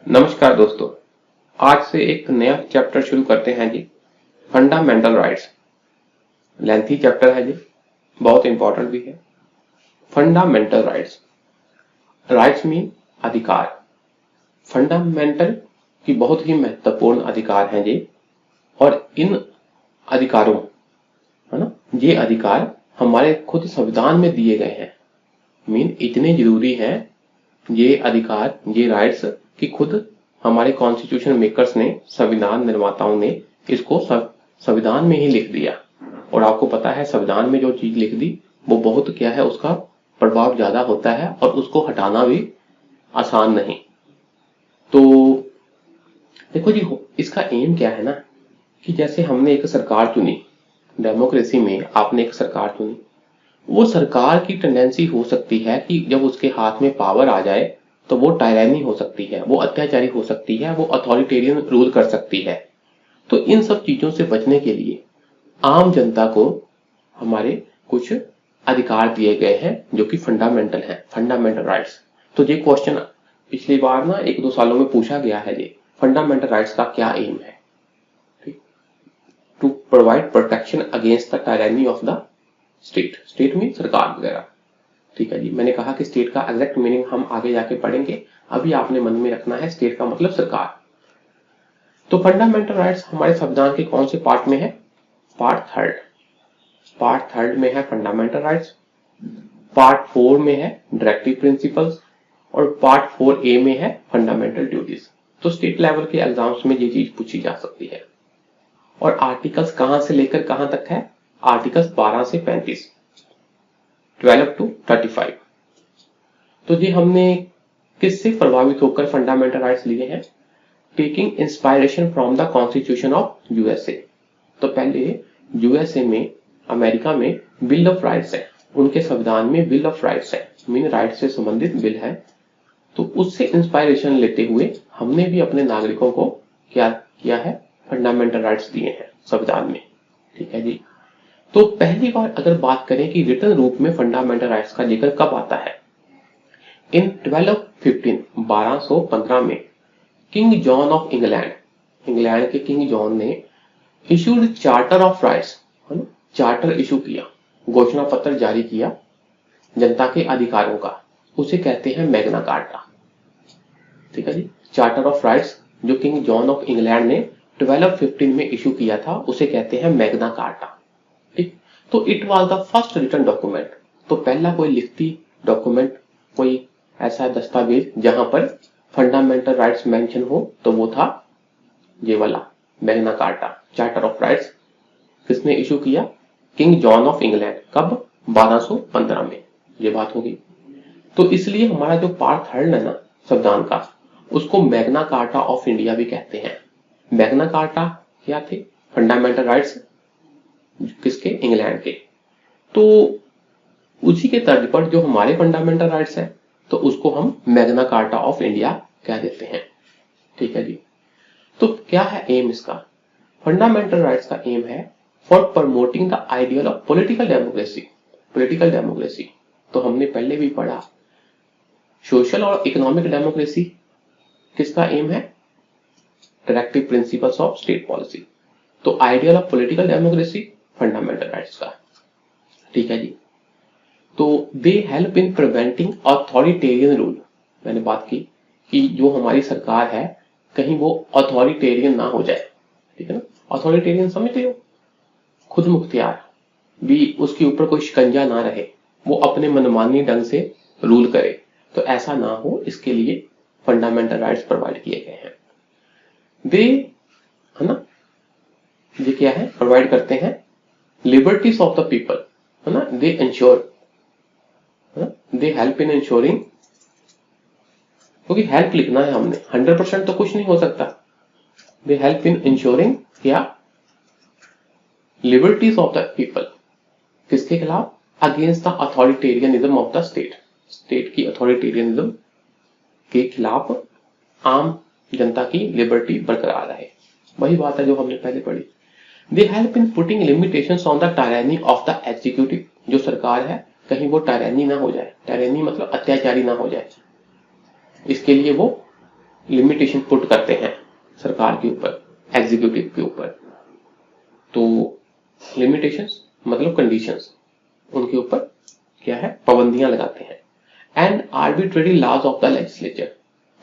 नमस्कार दोस्तों। आज से एक नया चैप्टर शुरू करते हैं जी। Fundamental rights. लेंथी चैप्टर है जी, बहुत इंपॉर्टेंट भी है। फंडामेंटल राइट्स, राइट्स मीन अधिकार। फंडामेंटल की बहुत ही महत्वपूर्ण अधिकार हैं जी, और इन अधिकारों, है ना, ये अधिकार हमारे खुद संविधान में दिए गए हैं। मीन इतने जरूरी हैं ये अधिकार, ये राइट्स, कि खुद हमारे कॉन्स्टिट्यूशन मेकर्स ने, संविधान निर्माताओं ने इसको संविधान में ही लिख दिया। और आपको पता है संविधान में जो चीज लिख दी वो बहुत क्या है, उसका प्रभाव ज्यादा होता है और उसको हटाना भी आसान नहीं। तो देखो जी, इसका एम क्या है ना, कि जैसे हमने एक सरकार चुनी, डेमोक्रेसी में आपने एक सरकार चुनी, वो सरकार की टेंडेंसी हो सकती है कि जब उसके हाथ में पावर आ जाए तो वो टायरानी हो सकती है, वो अत्याचारी हो सकती है, वो अथॉरिटेरियन रूल कर सकती है। तो इन सब चीजों से बचने के लिए आम जनता को हमारे कुछ अधिकार दिए गए हैं जो कि फंडामेंटल हैं, फंडामेंटल राइट्स। तो ये क्वेश्चन पिछली बार ना 1-2 सालों में पूछा गया है, ये फंडामेंटल राइट्स का क्या एम है। To provide protection against the tyranny of the state. State mean सरकार वगैरह। ठीक है जी, मैंने कहा कि स्टेट का एग्जैक्ट मीनिंग हम आगे जाके पढ़ेंगे, अभी आपने मन में रखना है स्टेट का मतलब सरकार। तो फंडामेंटल राइट्स हमारे संविधान के कौन से पार्ट में है? पार्ट थर्ड में है फंडामेंटल राइट्स, पार्ट 4 में है डायरेक्टिव प्रिंसिपल्स, और पार्ट 4A में है फंडामेंटल ड्यूटीज। तो स्टेट लेवल के एग्जाम्स में ये चीज पूछी जा सकती है। और आर्टिकल्स कहां से लेकर कहां तक है? आर्टिकल्स 12 से 35, 12 to 35। तो जी हमने किससे प्रभावित होकर फंडामेंटल राइट्स लिए हैं? Taking inspiration from the constitution of USA. तो पहले यूएसए में, अमेरिका में बिल ऑफ राइट्स है, उनके संविधान में बिल ऑफ राइट्स है, मीन राइट से संबंधित बिल है। तो उससे इंस्पायरेशन लेते हुए हमने भी अपने नागरिकों को क्या किया है? फंडामेंटल राइट्स दिए हैं संविधान में। ठीक है जी। तो पहली बार अगर बात करें कि रिटर्न रूप में फंडामेंटल राइट्स का जिक्र कब आता है? इन 1215 में king John of England, England के किंग जॉन ने issued charter of rights, charter issue किया, घोषणा पत्र जारी किया जनता के अधिकारों का। उसे कहते हैं मैग्ना कार्टा। ठीक है जी, चार्टर ऑफ राइट्स जो किंग जॉन ऑफ इंग्लैंड ने 1215 में इशू किया था उसे कहते हैं मैग्ना कार्टा। ठीक, तो it was the first written document. तो पहला कोई लिखती डॉक्यूमेंट, कोई ऐसा दस्तावेज जहां पर फंडामेंटल राइट्स मेंशन हो, तो वो था ये वाला Magna carta, charter of rights. किसने इशू किया? King John of England. कब? 1215 में। ये बात होगी। तो इसलिए हमारा जो पार्ट थर्ड है ना संविधान का, उसको मैग्ना कार्टा ऑफ इंडिया भी कहते हैं। मैग्ना कार्टा क्या थे? Fundamental rights. किसके? इंग्लैंड के। तो उसी के तर्ज पर जो हमारे फंडामेंटल राइट्स है, तो उसको हम मैग्ना कार्टा ऑफ इंडिया कह देते हैं। ठीक है जी। तो क्या है एम इसका? फंडामेंटल राइट्स का एम है for promoting the ideal of political democracy. Political democracy तो हमने पहले भी पढ़ा। सोशल और इकोनॉमिक डेमोक्रेसी किसका एम है? Directive principles of state policy. तो ideal of political democracy fundamental rights का। ठीक है जी। तो they help in preventing authoritarian rule. मैंने बात की कि जो हमारी सरकार है कहीं वो अथॉरिटेरियन ना हो जाए। ठीक है ना, अथॉरिटेरियन समझते हो? खुद मुख्तियार, भी उसके ऊपर कोई शिकंजा ना रहे, वो अपने मनमानी ढंग से रूल करे। तो ऐसा ना हो, इसके लिए फंडामेंटल राइट्स प्रोवाइड किए गए हैं। दे, है ना, ये क्या है? प्रोवाइड करते हैं लिबर्टीज ऑफ द पीपल, है ना। दे इंश्योर, दे हेल्प इन इंश्योरिंग, क्योंकि हेल्प लिखना है हमने, 100% तो कुछ नहीं हो सकता। दे हेल्प इन इंश्योरिंग क्या? Liberties of the people. किसके खिलाफ? Against the authoritarianism of the state. State की अथॉरिटेरियनिज्म के खिलाफ आम जनता की लिबर्टी बरकरार रहे। वही बात है जो हमने पहले पढ़ी। They help in putting limitations on the tyranny of the executive. जो सरकार है कहीं वो टायरानी ना हो जाए। टायरानी मतलब अत्याचारी ना हो जाए, इसके लिए वो लिमिटेशन पुट करते हैं सरकार के ऊपर, एग्जीक्यूटिव के ऊपर। तो लिमिटेशंस मतलब कंडीशंस, उनके ऊपर क्या है, पाबंदियां लगाते हैं। And arbitrary laws of the legislature,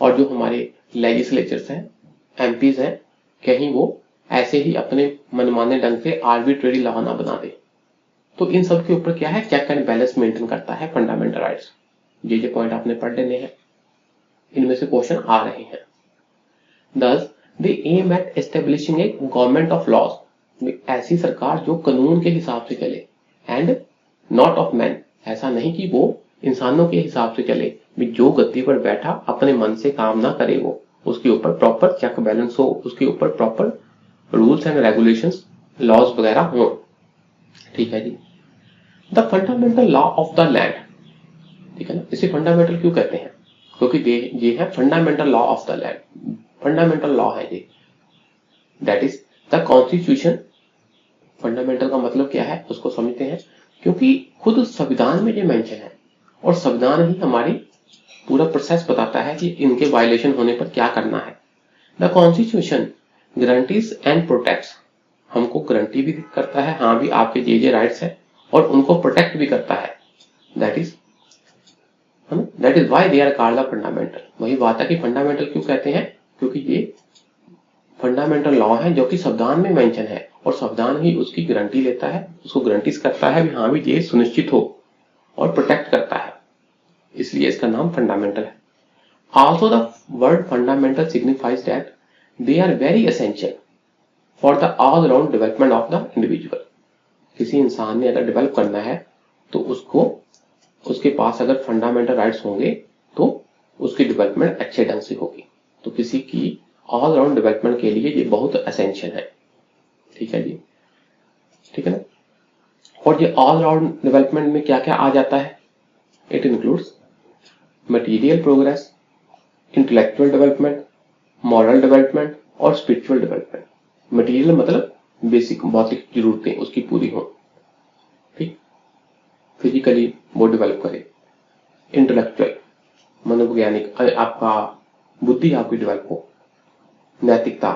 और जो हमारे लेजिस्लेचर्स हैं, एमपीज हैं, कहीं वो ऐसे ही अपने मनमाने ढंग से आर्बिट्रेरी लॉ ना बना दे। तो इन सब के ऊपर क्या है, चेक एंड बैलेंस मेंटेन करता है फंडामेंटल राइट्स। ये पॉइंट आपने पढ़ लेने हैं, इनमें से क्वेश्चन आ रहे हैं। Thus they aim at establishing a government of laws, ऐसी सरकार जो कानून के हिसाब से चले, एंड नॉट ऑफ मैन, ऐसा नहीं कि वो इंसानों के हिसाब से चले, जो गद्दी पर बैठा अपने मन से काम ना करे, वो उसके ऊपर प्रॉपर चेक बैलेंस हो, उसके ऊपर proper rules and regulations, laws वगैरह हो। ठीक है जी। The fundamental law of the land, ठीक है ना, इसे फंडामेंटल क्यों कहते हैं, क्योंकि ये है fundamental law of the land, fundamental law है ये। That is the constitution. Fundamental का मतलब क्या है उसको समझते हैं, क्योंकि खुद संविधान में ये मेंशन है, और संविधान ही हमारी पूरा प्रोसेस बताता है कि इनके वायलेशन होने पर क्या करना है। The constitution guarantees and protects, हमको गारंटी भी करता है, हाँ भी आपके जे राइट्स है, और उनको प्रोटेक्ट भी करता है। That is why they are called the fundamental. वही बात है कि फंडामेंटल क्यों कहते हैं, क्योंकि ये फंडामेंटल लॉ है जो कि संविधान में मेंशन है, और संविधान ही उसकी गारंटी लेता है, उसको गारंटीज करता है भी हाँ भी ये सुनिश्चित हो, और प्रोटेक्ट करता है, इसलिए इसका नाम फंडामेंटल है। Also the word fundamental signifies that they are very essential for the all round development of the individual. किसी इंसान ने अगर डेवलप करना है तो उसको, उसके पास अगर फंडामेंटल राइट्स होंगे तो उसकी डेवलपमेंट अच्छे ढंग से होगी। तो किसी की ऑल राउंड डेवलपमेंट के लिए ये बहुत एसेंशियल है। ठीक है जी, ठीक है ना। और ये ऑल राउंड डेवलपमेंट में क्या क्या आ जाता है, it includes material progress, intellectual development, moral development और स्पिरिचुअल डेवलपमेंट। मटेरियल मतलब बेसिक भौतिक जरूरतें उसकी पूरी हो, ठीक, फिजिकली वो डेवलप करे। इंटेलेक्चुअल मनोवैज्ञानिक, आपका बुद्धि आपकी डेवलप हो, नैतिकता,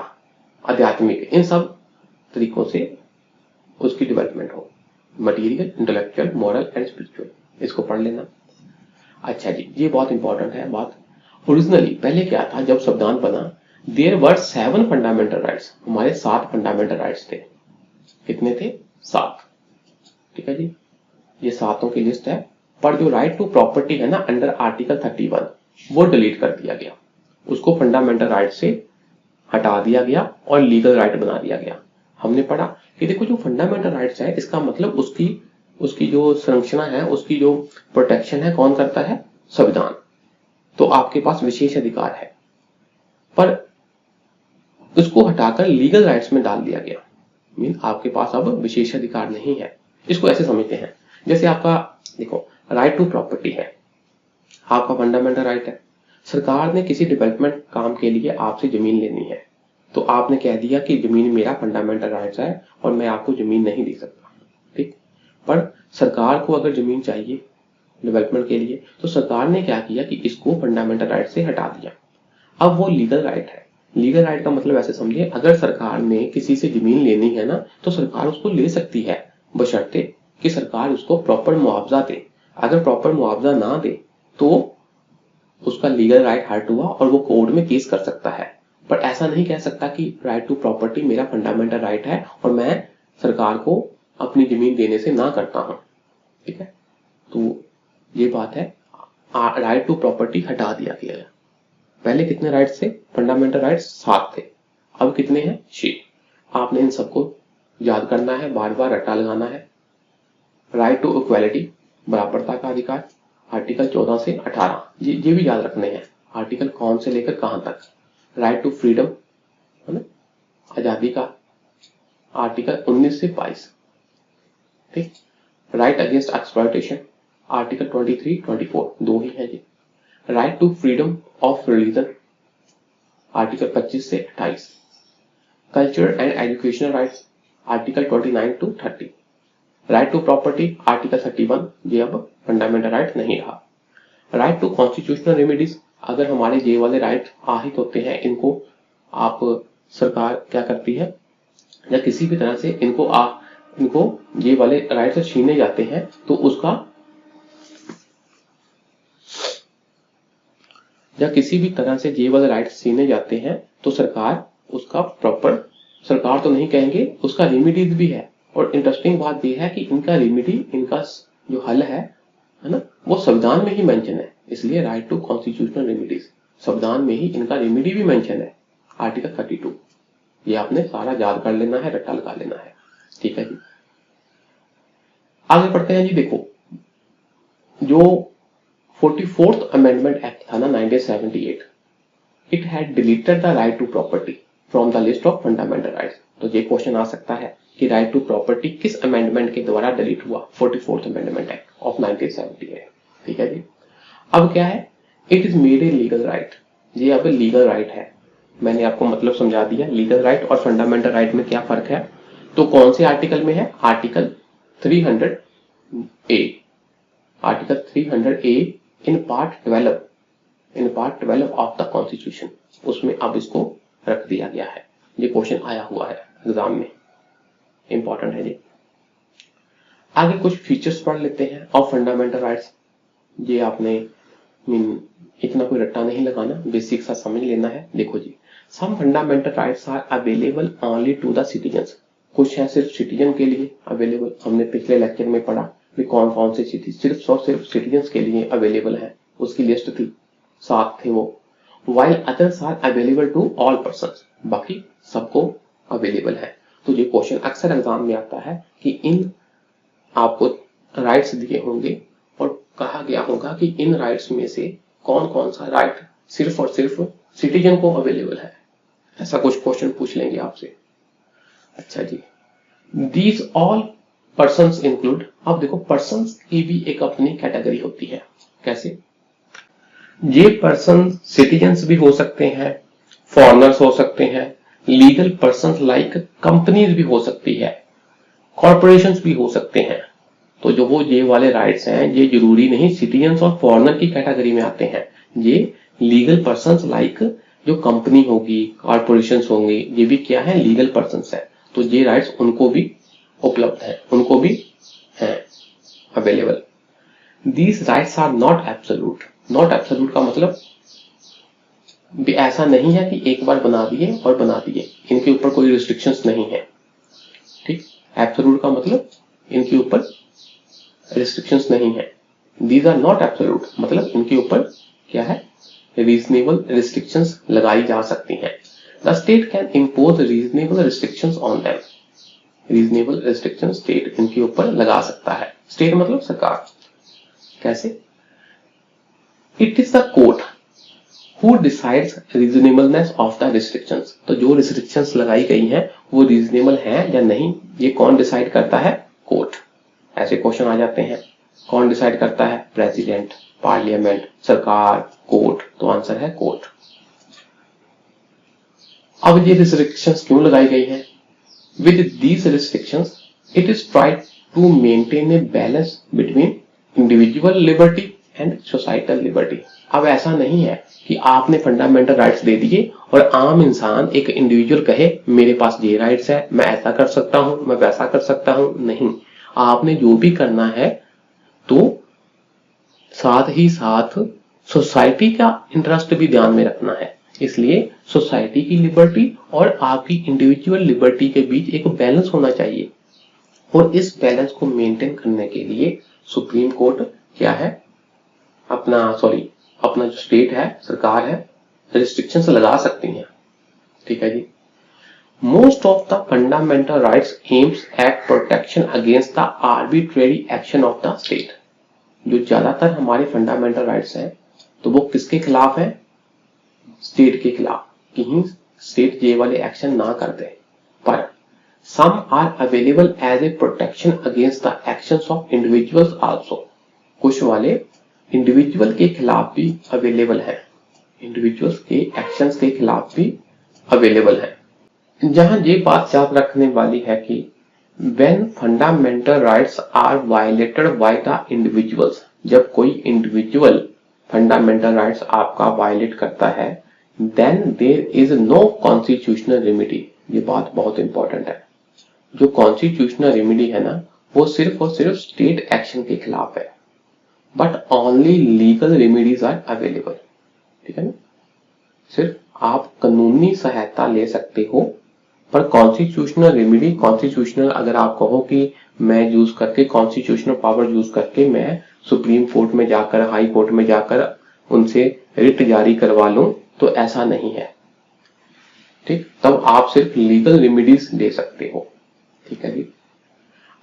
आध्यात्मिक, इन सब तरीकों से उसकी डेवलपमेंट हो। Material, intellectual, moral and spiritual, इसको पढ़ लेना। अच्छा जी, ये बहुत इंपॉर्टेंट है बात। ओरिजिनली पहले क्या था, जब संविधान बना, देयर वर 7 फंडामेंटल राइट्स, हमारे 7 फंडामेंटल राइट्स थे। कितने थे? 7। ठीक है जी, ये 7 की लिस्ट है। पर जो राइट टू प्रॉपर्टी है ना, अंडर आर्टिकल 31, वो डिलीट कर दिया गया, उसको फंडामेंटल राइट से हटा दिया गया और लीगल राइट बना दिया गया। हमने पढ़ा कि देखो जो फंडामेंटल राइट्स है, इसका मतलब उसकी जो संरक्षणा है, उसकी जो प्रोटेक्शन है, कौन करता है? संविधान। तो आपके पास विशेष अधिकार है, पर उसको हटाकर लीगल राइट्स में डाल दिया गया। मीन आपके पास अब विशेष अधिकार नहीं है। इसको ऐसे समझते हैं, जैसे आपका देखो राइट टू प्रॉपर्टी है, आपका फंडामेंटल राइट है। सरकार ने किसी डेवलपमेंट काम के लिए आपसे जमीन लेनी है, तो आपने कह दिया कि जमीन मेरा फंडामेंटल राइट्स है और मैं आपको जमीन नहीं दे सकता, ठीक। पर सरकार को अगर जमीन चाहिए डेवलपमेंट के लिए, तो सरकार ने क्या किया कि इसको फंडामेंटल राइट से हटा दिया। अब वो लीगल राइट है। लीगल राइट का मतलब ऐसे समझिए, अगर सरकार ने किसी से जमीन लेनी है ना, तो सरकार उसको ले सकती है, बशर्ते कि सरकार उसको प्रॉपर मुआवजा दे। अगर प्रॉपर मुआवजा ना दे तो उसका लीगल राइट हर्ट हुआ और वो कोर्ट में केस कर सकता है। पर ऐसा नहीं कह सकता कि राइट टू प्रॉपर्टी मेरा फंडामेंटल राइट है और मैं सरकार को अपनी जमीन देने से ना करता हूं, ठीक है। तो ये बात है, राइट टू प्रॉपर्टी हटा दिया गया है। पहले कितने राइट्स थे? फंडामेंटल राइट्स 7 थे, अब कितने हैं? 6। आपने इन सबको याद करना है, बार बार रट्टा लगाना है। राइट टू इक्वालिटी, बराबरता का अधिकार, आर्टिकल 14 से 18, ये भी याद रखने हैं, आर्टिकल कौन से लेकर कहां तक। राइट टू फ्रीडम, है ना, आजादी का, आर्टिकल 19 से 22, ठीक। राइट अगेंस्ट एक्सप्लॉयटेशन, आर्टिकल 23, 24, 2 ही है जी। Right to freedom of religion, article 25 से 28। Culture and educational rights, article 29 to 30। Right to property, article 31, ये अब फंडामेंटल राइट नहीं रहा। राइट टू कॉन्स्टिट्यूशनल रेमेडीज, अगर हमारे ये वाले राइट आहत होते हैं, इनको आप सरकार क्या करती है, या किसी भी तरह से इनको ये वाले राइट से छीने जाते हैं, तो उसका या किसी भी तरह से ये वाले राइट छीने जाते हैं तो सरकार उसका प्रॉपर, सरकार तो नहीं कहेंगे, उसका रेमिडीज भी है। और इंटरेस्टिंग बात यह है कि इनका रेमिडी, इनका जो हल है ना, वो संविधान में ही मेंशन है। इसलिए राइट टू कॉन्स्टिट्यूशनल रेमिडीज, संविधान में ही इनका रेमिडी भी मेंशन है, आर्टिकल 32। ये आपने सारा याद कर लेना है, रट्टा लगा लेना है, ठीक है जी। आगे बढ़ते हैं जी। देखो, जो 44th अमेंडमेंट एक्ट था ना 1978, it had deleted the right to property from the list of fundamental rights. तो ये क्वेश्चन आ सकता है कि राइट टू प्रॉपर्टी किस अमेंडमेंट के द्वारा डिलीट हुआ, 44th अमेंडमेंट एक्ट ऑफ 1978, ठीक है जी। अब क्या है, it is made a legal right, ये अब लीगल राइट है। मैंने आपको मतलब समझा दिया लीगल राइट और फंडामेंटल राइट में क्या फर्क है। तो कौन से आर्टिकल में है, article 300A, article 300A in part 12 of the constitution, उसमें अब इसको रख दिया गया है। ये क्वेश्चन आया हुआ है एग्जाम में, इंपॉर्टेंट है जी। आगे कुछ फीचर्स पढ़ लेते हैं ऑफ फंडामेंटल राइट्स। ये आपने इतना कोई रट्टा नहीं लगाना, बेसिक सा समझ लेना है। देखो जी, some fundamental rights are available only to the citizens, कुछ है सिर्फ सिटीजन के लिए अवेलेबल। हमने पिछले लेक्चर में पढ़ा कि कौन कौन से सिर्फ और सिर्फ सिटीजन्स के लिए अवेलेबल है, उसकी लिस्ट थी, 7 थे वो। While others are available to all persons, बाकी सबको अवेलेबल है। तो ये क्वेश्चन अक्सर एग्जाम में आता है कि इन आपको राइट्स दिए होंगे और कहा गया होगा कि इन राइट्स में से कौन कौन सा राइट सिर्फ और सिर्फ सिटीजन को अवेलेबल है, ऐसा कुछ क्वेश्चन पूछ लेंगे आपसे। अच्छा जी, दीज ऑल पर्सन्स इंक्लूड, अब देखो पर्सन्स की भी एक अपनी कैटेगरी होती है। कैसे, ये पर्सन सिटीजन्स भी हो सकते हैं, फॉरेनर्स हो सकते हैं, लीगल पर्सन्स लाइक कंपनीज भी हो सकती है, कॉर्पोरेशंस भी हो सकते हैं। तो जो वो ये वाले राइट्स हैं, ये जरूरी नहीं सिटीजन्स और फॉरेनर की कैटेगरी में आते हैं। ये लीगल पर्सन्स लाइक जो कंपनी होगी, कॉर्पोरेशंस होंगे, ये भी क्या है, लीगल पर्सन्स है। तो ये राइट्स उनको भी उपलब्ध है, उनको भी है available. These rights are not absolute, not absolute का मतलब ऐसा नहीं है कि एक बार बना दिए और बना दिए, इनके ऊपर कोई रिस्ट्रिक्शंस नहीं है, ठीक। एब्सोल्यूट का मतलब इनके ऊपर रिस्ट्रिक्शंस नहीं है। दीज आर नॉट एब्सोल्यूट मतलब इनके ऊपर क्या है, रीजनेबल रिस्ट्रिक्शंस लगाई जा सकती हैं। The state can impose reasonable restrictions on them, reasonable restriction state इनके ऊपर लगा सकता है। स्टेट मतलब सरकार। कैसे, it is the court who decides reasonableness of the restrictions. तो जो रिस्ट्रिक्शंस लगाई गई हैं वो रीजनेबल हैं या नहीं, ये कौन डिसाइड करता है, कोर्ट। ऐसे क्वेश्चन आ जाते हैं, कौन डिसाइड करता है, प्रेसिडेंट, पार्लियामेंट, सरकार, कोर्ट। तो आंसर है कोर्ट। अब ये रिस्ट्रिक्शंस क्यों लगाई गई हैं, with these restrictions it is tried to maintain a balance between individual liberty and societal liberty। अब ऐसा नहीं है कि आपने फंडामेंटल राइट्स दे दिए और आम इंसान एक इंडिविजुअल कहे मेरे पास ये राइट्स है, मैं ऐसा कर सकता हूं, मैं वैसा कर सकता हूं। नहीं, आपने जो भी करना है तो साथ ही साथ सोसाइटी का इंटरेस्ट भी ध्यान में रखना है। इसलिए सोसाइटी की लिबर्टी और आपकी इंडिविजुअल लिबर्टी के बीच एक बैलेंस होना चाहिए, और इस बैलेंस को मेंटेन करने के लिए सुप्रीम कोर्ट क्या है, अपना जो स्टेट है, सरकार है, रिस्ट्रिक्शंस लगा सकती हैं, ठीक है जी। Most of the fundamental rights aims at protection against the arbitrary action of the state. जो ज्यादातर हमारे फंडामेंटल राइट्स हैं तो वो किसके खिलाफ है, स्टेट के खिलाफ, कहीं स्टेट ये वाले एक्शन ना कर दे। पर some are available as a protection against the actions of individuals also. कुछ वाले इंडिविजुअल के खिलाफ भी अवेलेबल है, इंडिविजुअल्स के एक्शंस के खिलाफ भी अवेलेबल है। जहां ये बात याद रखने वाली है कि when fundamental rights are violated by the individuals, जब कोई इंडिविजुअल फंडामेंटल राइट्स आपका वायलेट करता है, then there is no constitutional remedy. ये बात बहुत इंपॉर्टेंट है। जो कॉन्स्टिट्यूशनल रेमेडी है ना, वो सिर्फ और सिर्फ स्टेट एक्शन के खिलाफ है, but only legal remedies are available. ठीक है ना, सिर्फ आप कानूनी सहायता ले सकते हो, पर कॉन्स्टिट्यूशनल रेमेडी, कॉन्स्टिट्यूशनल अगर आप कहो कि मैं यूज करके कॉन्स्टिट्यूशनल पावर यूज करके मैं सुप्रीम कोर्ट में जाकर, हाई कोर्ट में जाकर उनसे रिट जारी करवा लूं, तो ऐसा नहीं है। ठीक, तब आप सिर्फ लीगल रेमेडीज ले सकते हो। ठीक है जी।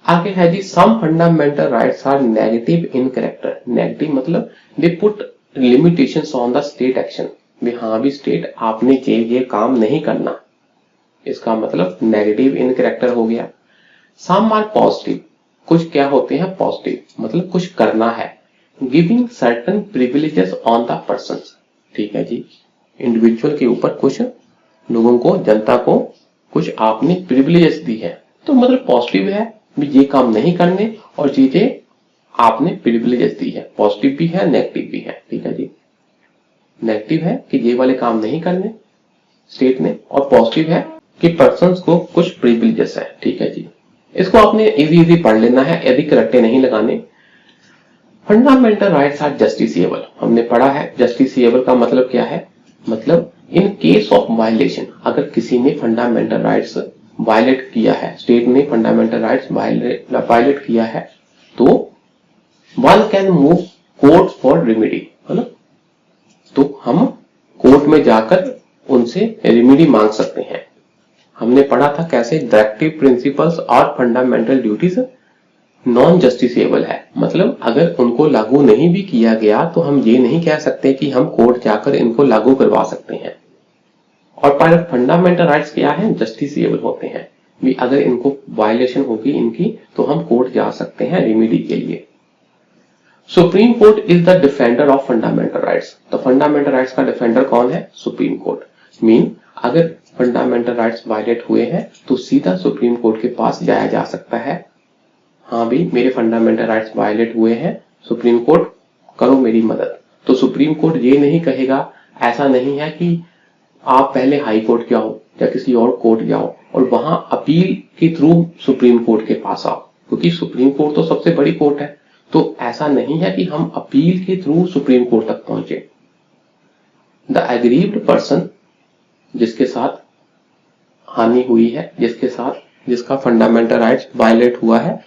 आगे है जी, some fundamental rights are negative in character. Negative मतलब they put limitations on the state action. हाँ भी स्टेट आपने ये काम नहीं करना, इसका मतलब नेगेटिव इन कैरेक्टर हो गया। सम आर पॉजिटिव, कुछ क्या होते हैं पॉजिटिव, मतलब कुछ करना है। Giving certain privileges on the person. ठीक है जी, इंडिविजुअल के ऊपर कुछ लोगों को, जनता को कुछ आपने प्रिविलेजेस दी है, तो मतलब पॉजिटिव है भी ये काम नहीं करने, और चीजें आपने प्रिविलेजेस दी है। पॉजिटिव भी है, नेगेटिव भी है। ठीक है जी, नेगेटिव है कि ये वाले काम नहीं करने स्टेट ने, और पॉजिटिव है कि पर्सन्स को कुछ प्रिविलेजेस है। ठीक है जी, इसको आपने इजी पढ़ लेना है, अधिक रट्टे नहीं लगाने। फंडामेंटल राइट्स आर जस्टिसिएबल, हमने पढ़ा है। जस्टिसिएबल का मतलब क्या है, मतलब इन केस ऑफ वायलेशन, अगर किसी ने फंडामेंटल राइट्स वायलेट किया है, स्टेट ने फंडामेंटल राइट्स वायलेट किया है, तो one can move court for remedy, है ना। तो हम कोर्ट में जाकर उनसे रेमेडी मांग सकते हैं। हमने पढ़ा था कैसे डायरेक्टिव प्रिंसिपल्स और फंडामेंटल ड्यूटीज नॉन जस्टिसेबल है, मतलब अगर उनको लागू नहीं भी किया गया तो हम ये नहीं कह सकते कि हम कोर्ट जाकर इनको लागू करवा सकते हैं। और पर फंडामेंटल राइट्स क्या है, जस्टिसेबल होते हैं भी, अगर इनको वायलेशन होगी इनकी, तो हम कोर्ट जा सकते हैं रेमेडी के लिए। Supreme court is the defender of fundamental rights. तो फंडामेंटल राइट्स का डिफेंडर कौन है, सुप्रीम कोर्ट। मीन अगर फंडामेंटल राइट्स वायलेट हुए हैं तो सीधा सुप्रीम कोर्ट के पास जाया जा सकता है। हाँ भी मेरे फंडामेंटल राइट्स वायलेट हुए हैं, सुप्रीम कोर्ट करो मेरी मदद। तो सुप्रीम कोर्ट ये नहीं कहेगा, ऐसा नहीं है कि आप पहले हाई कोर्ट जाओ या किसी और कोर्ट जाओ और वहां अपील के थ्रू सुप्रीम कोर्ट के पास आओ, क्योंकि सुप्रीम कोर्ट तो सबसे बड़ी कोर्ट है। तो ऐसा नहीं है कि हम अपील के थ्रू सुप्रीम कोर्ट तक पहुंचे। द एग्रीव्ड पर्सन, जिसके साथ हानि हुई है, जिसका फंडामेंटल राइट्स वायलेट हुआ है,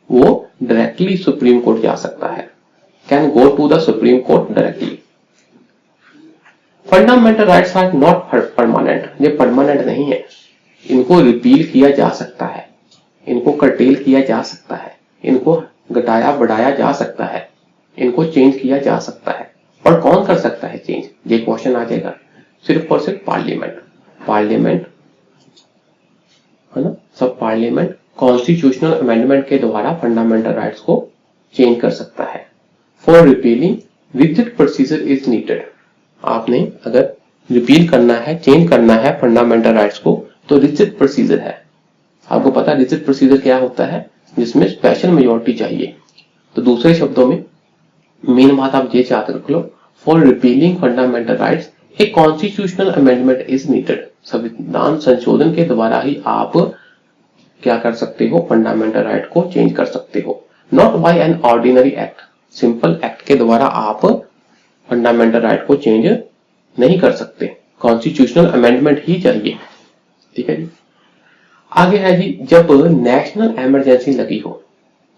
वो डायरेक्टली सुप्रीम कोर्ट जा सकता है, can go to the Supreme Court directly. Fundamental rights are not permanent, ये परमानेंट नहीं है। इनको रिपील किया जा सकता है, इनको कर्टेल किया जा सकता है, इनको घटाया बढ़ाया जा सकता है, इनको चेंज किया जा सकता है। और कौन कर सकता है चेंज, ये क्वेश्चन आ जाएगा। सिर्फ और सिर्फ पार्लियामेंट है ना, सब पार्लियामेंट कॉन्स्टिट्यूशनल अमेंडमेंट के द्वारा फंडामेंटल राइट्स को चेंज कर सकता है। For repealing rigid procedure is needed. आपने अगर रिपील करना है, चेंज करना है फंडामेंटल राइट्स को, तो रिजिड प्रोसीजर है। आपको पता है रिजिड प्रोसीजर क्या होता है, जिसमें स्पेशल मेजॉरिटी चाहिए। तो दूसरे शब्दों में मेन बात आप ये याद रख लो, for repealing fundamental rights a constitutional amendment is needed. संविधान संशोधन के द्वारा ही आप क्या कर सकते हो, फंडामेंटल राइट को चेंज कर सकते हो। Not by an ordinary act, simple act के द्वारा आप फंडामेंटल राइट को चेंज नहीं कर सकते, कॉन्स्टिट्यूशनल अमेंडमेंट ही चाहिए। ठीक है जी। आगे है जी, जब नेशनल इमरजेंसी लगी हो,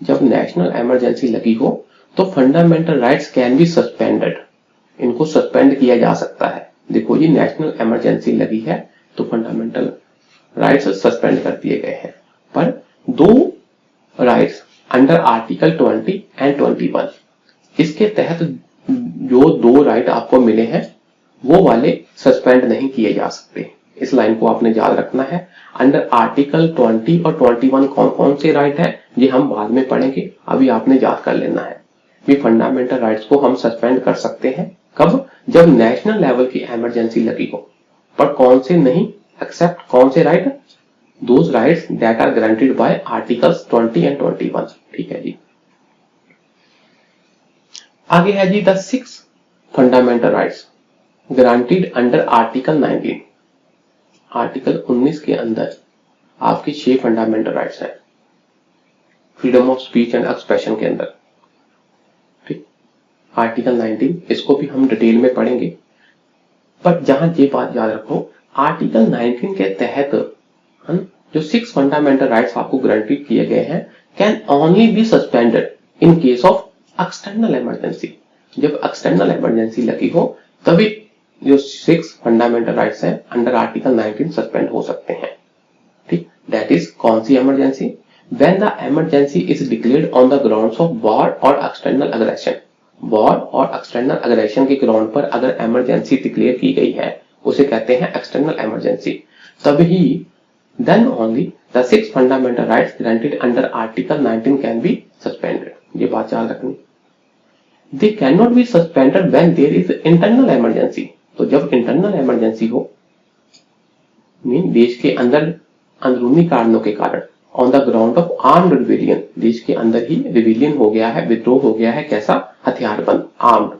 जब नेशनल इमरजेंसी लगी हो तो fundamental rights can be suspended, इनको सस्पेंड किया जा सकता है। देखो जी, नेशनल इमरजेंसी लगी है तो फंडामेंटल राइट्स सस्पेंड कर दिए गए हैं, पर दो राइट्स अंडर आर्टिकल 20 एंड 21, इसके तहत जो दो राइट आपको मिले हैं वो वाले सस्पेंड नहीं किए जा सकते। इस लाइन को आपने याद रखना है। अंडर आर्टिकल 20 और 21 कौन कौन से राइट है, ये हम बाद में पढ़ेंगे, अभी आपने याद कर लेना है भी फंडामेंटल राइट्स को हम सस्पेंड कर सकते हैं। कब, जब नेशनल लेवल की इमरजेंसी लगी हो। पर कौन से नहीं, एक्सेप्ट कौन से right, those rights that are granted by articles 20 and 21। ठीक है जी। आगे है जी the 6 fundamental rights granted under article 19। Article 19 के अंदर आपकी 6 फंडामेंटल राइट्स हैं freedom of speech and expression के अंदर। ठीक, आर्टिकल 19 इसको भी हम डिटेल में पढ़ेंगे, पर जहां ये बात याद रखो, आर्टिकल 19 के तहत जो 6 फंडामेंटल राइट्स आपको ग्रांटेड किए गए हैं can only be suspended in case of external emergency. जब एक्सटर्नल इमरजेंसी लगी हो तभी जो 6 फंडामेंटल राइट्स हैं अंडर आर्टिकल 19 सस्पेंड हो सकते हैं। ठीक, दैट इज कौन सी इमरजेंसी? When the emergency is declared on the grounds of war और एक्सटर्नल अग्रेशन। वॉर और एक्सटर्नल अग्रेशन के ग्राउंड पर अगर इमरजेंसी डिक्लेयर की गई है उसे कहते हैं एक्सटर्नल इमरजेंसी। तभी then only the 6 fundamental rights granted under article 19 can be suspended। ये बात याद रखनी। They cannot be suspended when there is internal emergency। तो जब इंटरनल इमरजेंसी हो, मीन देश के अंदर अंदरूनी कारणों के कारण, on the ground of armed rebellion, देश के अंदर ही रिविलियन हो गया है, विद्रोह हो गया है, कैसा? हथियारबंद, आर्म्ड,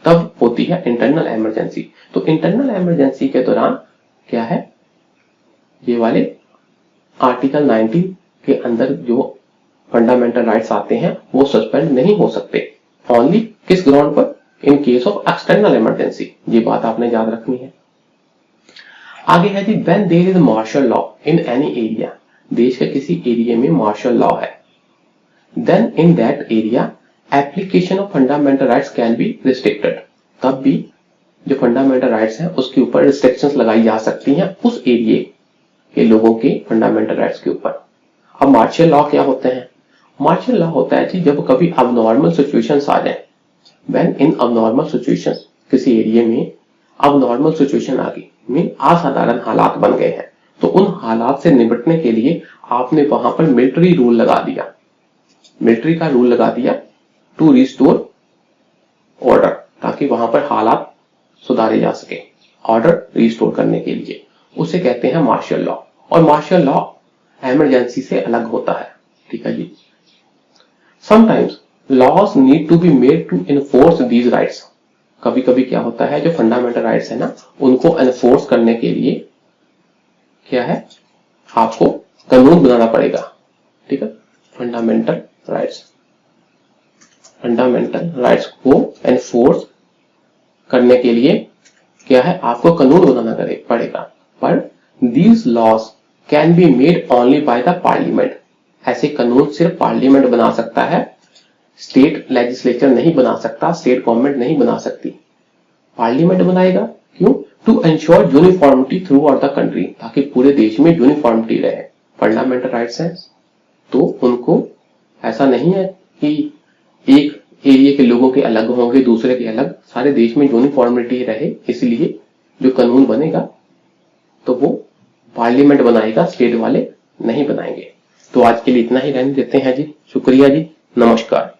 तब होती है इंटरनल इमरजेंसी। तो इंटरनल इमरजेंसी के दौरान क्या है, ये वाले आर्टिकल 19 के अंदर जो फंडामेंटल राइट्स आते हैं वो सस्पेंड नहीं हो सकते। ओनली किस ग्राउंड पर? In case of external emergency. ये बात आपने याद रखनी है। आगे है जी, when there is martial law in any area. देश के किसी एरिया में मार्शल लॉ है, then in that area application of fundamental rights can be restricted. तब भी जो फंडामेंटल राइट्स हैं उसके ऊपर रिस्ट्रिक्शंस लगाई जा सकती हैं उस एरिया के लोगों के फंडामेंटल राइट्स के ऊपर। अब मार्शल लॉ क्या होते हैं? मार्शल लॉ होता है कि जब कभी अबनॉर्मल सिचुएशंस आ जाए, व्हेन इन अबनॉर्मल सिचुएशंस, किसी एरिया में अबनॉर्मल सिचुएशन आ गई, मीन असाधारण हालात बन गए हैं, तो उन हालात से निपटने के लिए आपने वहां पर मिलिट्री रूल लगा दिया, मिलिट्री का रूल लगा दिया टू रिस्टोर ऑर्डर, ताकि वहां पर हालात सुधारे जा सके, ऑर्डर रिस्टोर करने के लिए। उसे कहते हैं मार्शल लॉ। और मार्शल लॉ इमरजेंसी से अलग होता है। ठीक है जी। Sometimes laws need to be made to enforce these rights. कभी कभी क्या होता है, जो फंडामेंटल राइट्स है ना, उनको एनफोर्स करने के लिए क्या है, आपको कानून बनाना पड़ेगा। ठीक है, फंडामेंटल राइट्स को एनफोर्स करने के लिए क्या है, आपको कानून बनाना पड़ेगा। पर these laws can be made only by the Parliament. ऐसे कानून सिर्फ पार्लियामेंट बना सकता है, स्टेट लेजिस्लेचर नहीं बना सकता, स्टेट गवर्नमेंट नहीं बना सकती, पार्लियामेंट बनाएगा। क्यों? To ensure uniformity throughout the country, ताकि पूरे देश में यूनिफॉर्मिटी रहे। फंडामेंटल राइट्स हैं तो उनको ऐसा नहीं है कि एक एरिया के लोगों के अलग होंगे, दूसरे के अलग, सारे देश में यूनिफॉर्मिटी रहे, इसलिए जो कानून बनेगा तो वो पार्लियामेंट बनाएगा, स्टेट वाले नहीं बनाएंगे। तो आज के लिए इतना ही रहने देते हैं जी। शुक्रिया जी, नमस्कार।